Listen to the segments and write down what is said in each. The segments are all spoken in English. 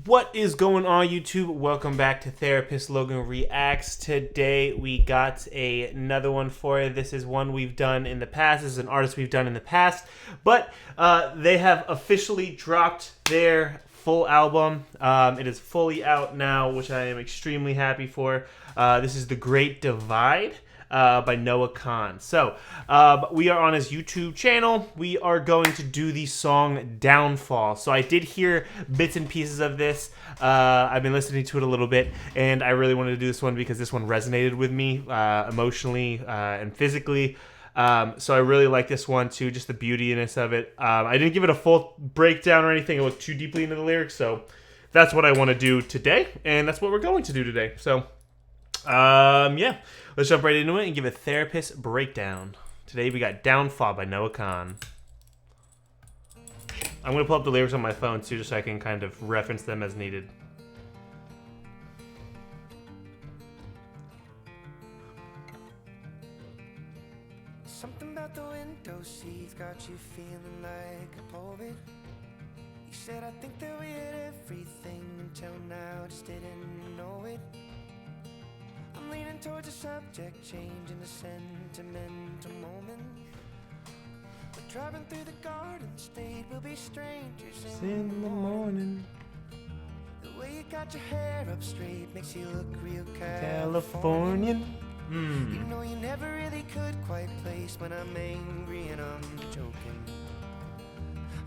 What is going on, YouTube? Welcome back to Therapist Logan Reacts. Today we got another one for you. This is one we've done in the past. This is an artist we've done in the past, but they have officially dropped their full album. It is fully out now, which I am extremely happy for. This is The Great Divide by Kahan. So, we are on his YouTube channel. We are going to do the song Downfall. So I did hear bits and pieces of this. I've been listening to it a little bit, and I really wanted to do this one because this one resonated with me emotionally and physically. So I really like this one too, just the beautiness of it. I didn't give it a full breakdown or anything. I looked too deeply into the lyrics, so that's what I want to do today, and that's what we're going to do today. So, yeah. Let's jump right into it and give a therapist breakdown. Today we got Downfall by Kahan. I'm going to pull up the lyrics on my phone too, just so I can kind of reference them as needed. Something about the window seats got you feeling like a poet. You said I think that we had everything until now, just didn't know it. I'm leaning towards a subject change in a sentimental moment. We're driving through the Garden State, we'll be strangers in the morning. The way you got your hair up straight makes you look real Californian. You know you never really could quite place when I'm angry and I'm joking.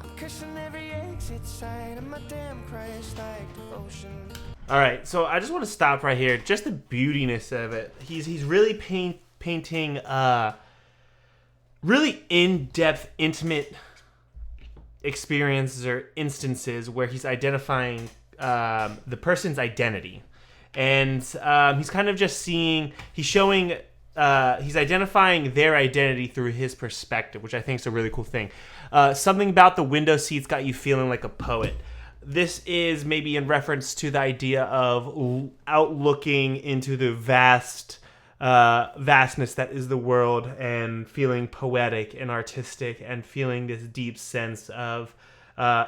I'm cursing every exit sign of my damn Christ-like devotion. All right, so I just want to stop right here. Just the beautiness of it. He's really painting really in-depth, intimate experiences or instances where he's identifying the person's identity. And he's kind of just he's identifying their identity through his perspective, which I think is a really cool thing. Something about the window seats got you feeling like a poet. This is maybe in reference to the idea of outlooking into the vastness that is the world and feeling poetic and artistic and feeling this deep sense of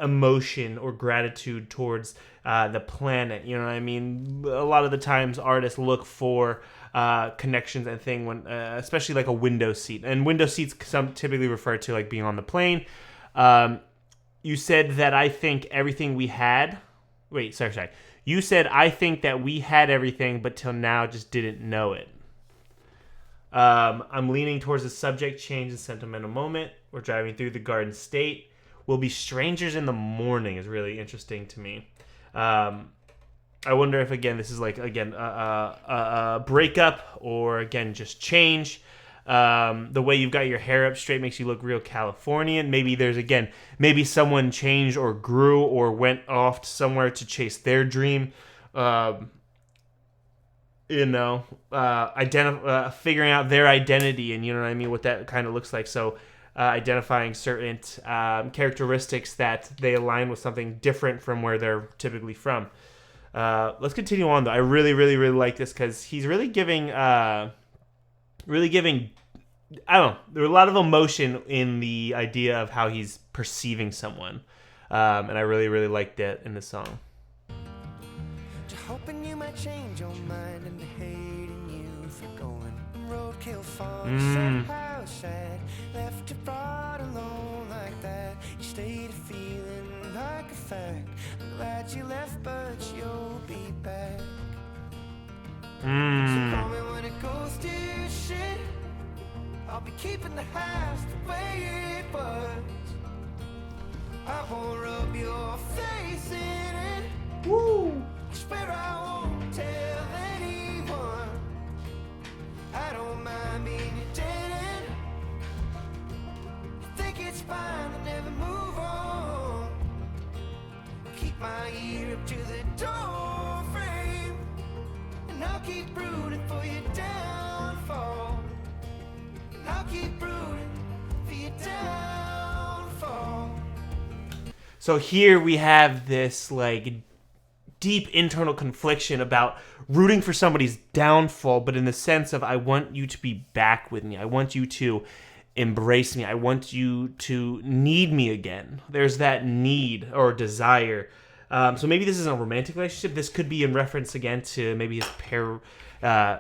emotion or gratitude towards the planet. You know what I mean? A lot of the times artists look for connections and thing when, especially like a window seat. And window seats typically refer to like being on the plane. You said that I think everything we had... Wait, sorry. You said I think that we had everything, but till now just didn't know it. I'm leaning towards a subject change and sentimental moment. We're driving through the Garden State. We'll be strangers in the morning is really interesting to me. I wonder if, again, this is like, again, a breakup or, again, just change. The way you've got your hair up straight makes you look real Californian. Maybe maybe someone changed or grew or went off somewhere to chase their dream. Figuring out their identity and, you know what I mean, what that kind of looks like. So identifying certain characteristics that they align with something different from where they're typically from. Let's continue on, though. I really, really, really like this because he's really giving... I don't know, there's a lot of emotion in the idea of how he's perceiving someone. And I really, really liked that in the song. Just hoping you might change your mind and hating you for going roadkill farm. Said how sad, left you brought alone like that. You stayed feeling like a fact. I'm glad you left, but you'll be back. So call me when it goes to shit. I'll be keeping the house the way it was. I won't rub your face in it. Woo! I swear I won't tell anyone. I don't mind being your dead end. You think it's fine to never move on. Keep my ear up to the door frame, and I'll keep rooting for your downfall. And I'll keep rooting for your downfall. So here we have this like deep internal confliction about rooting for somebody's downfall, but in the sense of I want you to be back with me. I want you to embrace me. I want you to need me again. There's that need or desire So maybe this isn't a romantic relationship. This could be in reference again to maybe his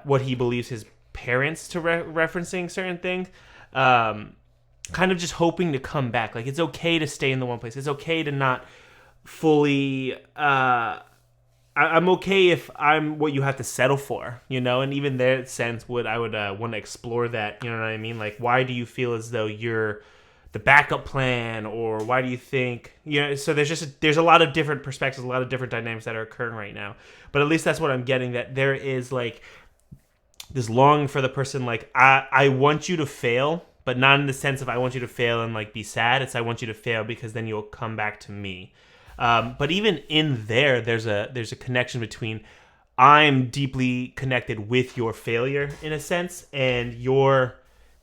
what he believes his parents to referencing certain things. Kind of just hoping to come back. Like, it's okay to stay in the one place. It's okay to not fully. I'm okay if I'm what you have to settle for, and even their sense I would want to explore that. You know what I mean? Like, why do you feel as though you're the backup plan, or why do you think, so there's a lot of different perspectives, a lot of different dynamics that are occurring right now. But at least that's what I'm getting, that there is like this longing for the person, like, I want you to fail, but not in the sense of I want you to fail and like be sad. It's I want you to fail because then you'll come back to me. But even in there's a connection between I'm deeply connected with your failure in a sense, and your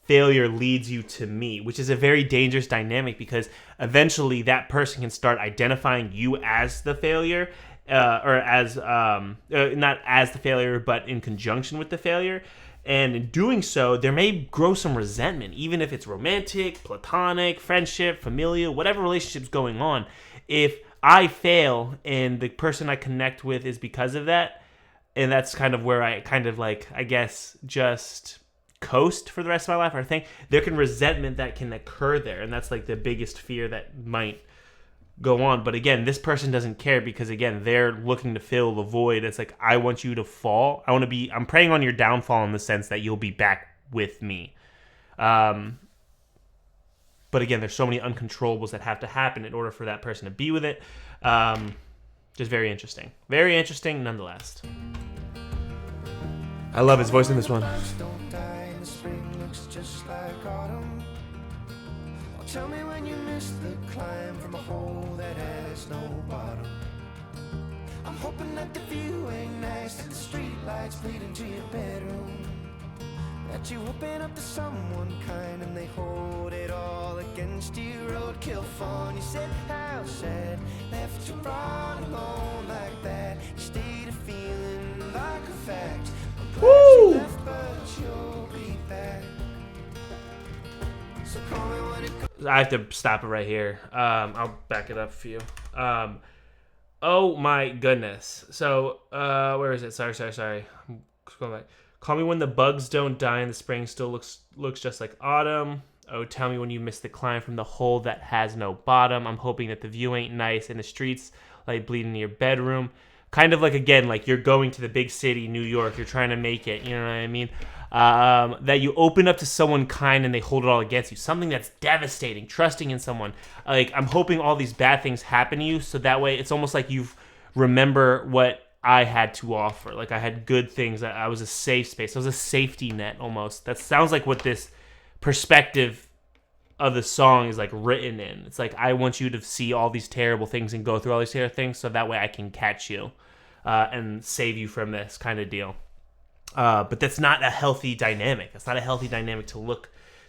failure leads you to me, which is a very dangerous dynamic, because eventually that person can start identifying you as the failure, or as not as the failure, but in conjunction with the failure. And in doing so, there may grow some resentment, even if it's romantic, platonic, friendship, familial, whatever relationship's going on. If I fail and the person I connect with is because of that, and that's kind of where I kind of like, I guess, just coast for the rest of my life, or think there can resentment that can occur there, and that's like the biggest fear that might go on. But again, this person doesn't care, because again, they're looking to fill the void. It's like, I want you to fall. I'm preying on your downfall in the sense that you'll be back with me. But again, there's so many uncontrollables that have to happen in order for that person to be with it. Just very interesting. Very interesting nonetheless. I love his voice in this one. Don't die in the spring, looks just like autumn. Oh, tell me when you missed the climb from a hole that has no bottom. I'm hoping that the view ain't nice, that the street lights bleed into your bedroom, that you open up to someone kind and they hold it all against you. Roadkill fun, you said how sad, left you all alone like that. You stayed a feeling like a fact. I'm glad you left, but you'll be back. So call me when it goes. I have to stop it right here. I'll back it up for you. Oh my goodness. So, where is it? Sorry. I'm scrolling back. Call me when the bugs don't die and the spring still looks just like autumn. Oh, tell me when you miss the climb from the hole that has no bottom. I'm hoping that the view ain't nice and the streets like bleed into your bedroom. Kind of like, again, like you're going to the big city, New York. You're trying to make it. You know what I mean? That you open up to someone kind and they hold it all against you. Something that's devastating. Trusting in someone. Like, I'm hoping all these bad things happen to you, so that way it's almost like you remember what I had to offer. Like, I had good things. I was a safe space. I was a safety net almost. That sounds like what this perspective of the song is like written in. It's like, I want you to see all these terrible things and go through all these terrible things, so that way I can catch you and save you from this kind of deal. But that's not a healthy dynamic. That's not a healthy dynamic to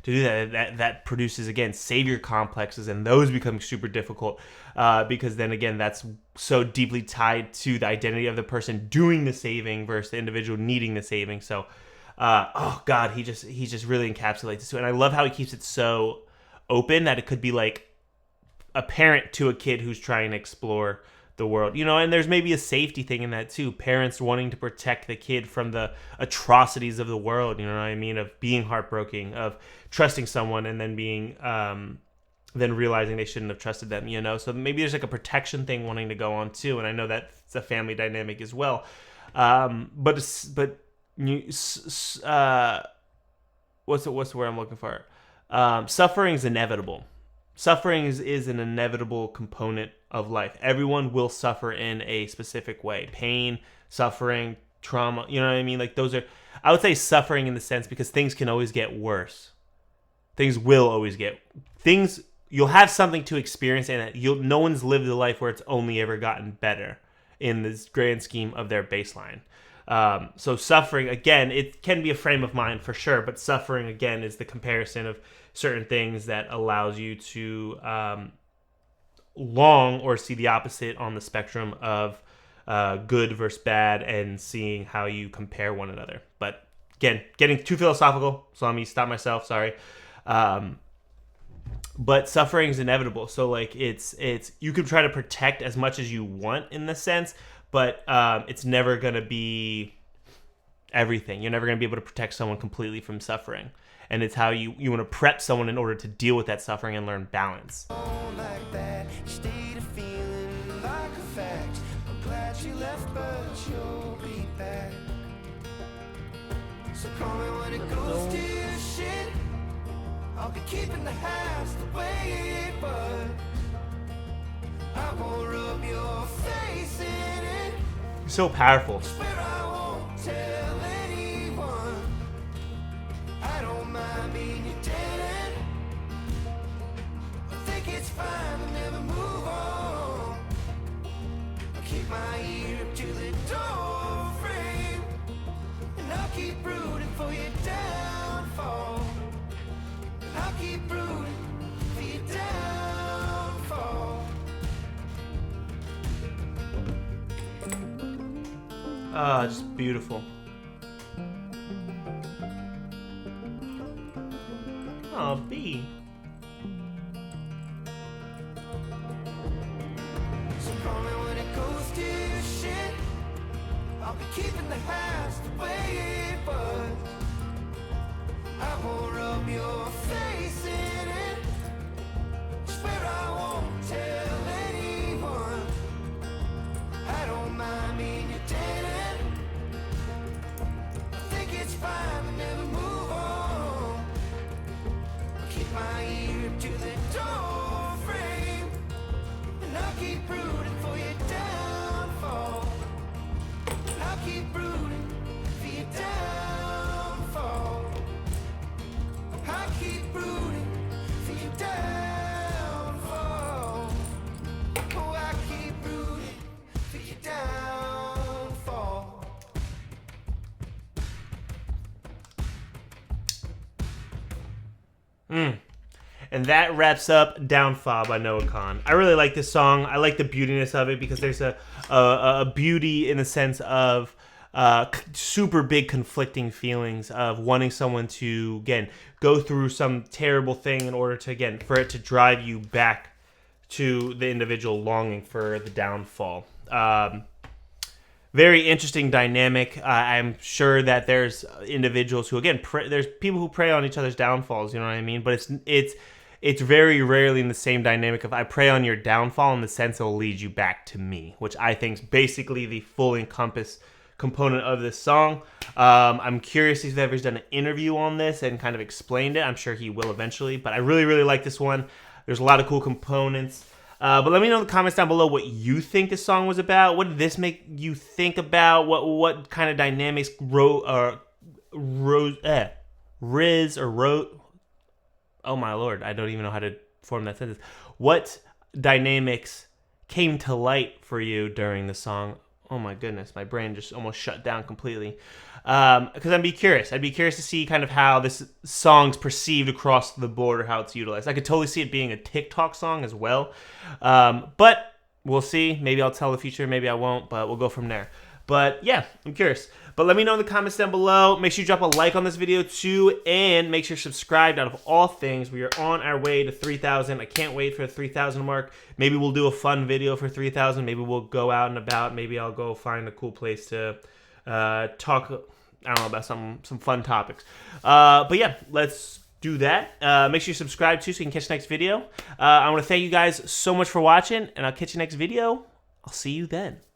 do that. That produces, again, savior complexes, and those become super difficult because then, again, that's so deeply tied to the identity of the person doing the saving versus the individual needing the saving. So, oh God, he just really encapsulates this. And I love how he keeps it so open that it could be like a parent to a kid who's trying to explore the world, and there's maybe a safety thing in that too. Parents wanting to protect the kid from the atrocities of the world, you know what I mean? Of being heartbroken, of trusting someone and then being, then realizing they shouldn't have trusted them, So maybe there's like a protection thing wanting to go on too. And I know that's a family dynamic as well. But what's the word I'm looking for? Suffering is inevitable. Suffering is an inevitable component of life. Everyone will suffer in a specific way. Pain, suffering, trauma, you know what I mean? Like, those are, I would say suffering in the sense, because things can always get worse. Things will always you'll have something to experience, and no one's lived a life where it's only ever gotten better in this grand scheme of their baseline. So suffering, again, it can be a frame of mind for sure, but suffering, again, is the comparison of certain things that allows you to long or see the opposite on the spectrum of good versus bad, and seeing how you compare one another. But again, getting too philosophical, so let me stop myself. Sorry. but suffering is inevitable. So like it's you can try to protect as much as you want in the sense, but it's never gonna be everything. You're never gonna be able to protect someone completely from suffering, and it's how you want to prep someone in order to deal with that suffering and learn balance. Like that, state of feeling like a fact. I'm glad you left, but you'll be back. So call me when it goes to your shit. I'll be keeping the house the way it was. I won't rub your face in it. So powerful. Swear I won't tell anyone. I don't mind being your tenant. I think it's fine to never move on. I'll keep my ear up to the door frame, and I'll keep rooting for your downfall. And I'll keep rooting for your downfall. Ah, just beautiful. Oh, B. So call me when it goes to your shit. I'll be keeping the house the way it was. I won't rub your face in it. Swear I won't tell anyone. I don't mind being your tenant. I think it's fine to never move on. I'll keep my ear up to the door frame, and I'll keep rooting for your downfall. And I'll keep rooting for your downfall. I'll keep rooting for your downfall. Oh, I keep rooting for your downfall. And that wraps up Downfall by Noah Kahan. I really like this song. I like the beautiness of it because there's a beauty in the sense of super big conflicting feelings of wanting someone to, again, go through some terrible thing in order to, again, for it to drive you back to the individual longing for the downfall. Very interesting dynamic. I'm sure that there's individuals who, again, there's people who prey on each other's downfalls. You know what I mean? But it's very rarely in the same dynamic of I prey on your downfall in the sense it'll lead you back to me, which I think is basically the full encompass component of this song. I'm curious if he's ever done an interview on this and kind of explained it. I'm sure he will eventually, but I really, really like this one. There's a lot of cool components. But let me know in the comments down below what you think this song was about. What did this make you think about? What kind of dynamics Riz or wrote? Oh my lord, I don't even know how to form that sentence. What dynamics came to light for you during the song? Oh my goodness, my brain just almost shut down completely. Because I'd be curious. I'd be curious to see kind of how this song's perceived across the board or how it's utilized. I could totally see it being a TikTok song as well. But we'll see. Maybe I'll tell the future. Maybe I won't. But we'll go from there. But yeah, I'm curious. But let me know in the comments down below. Make sure you drop a like on this video too. And make sure you're subscribed. Out of all things, we are on our way to 3,000. I can't wait for the 3,000 mark. Maybe we'll do a fun video for 3,000. Maybe we'll go out and about. Maybe I'll go find a cool place to talk, I don't know, about some fun topics. But yeah, let's do that. Make sure you subscribe too so you can catch the next video. I want to thank you guys so much for watching, and I'll catch you next video. I'll see you then.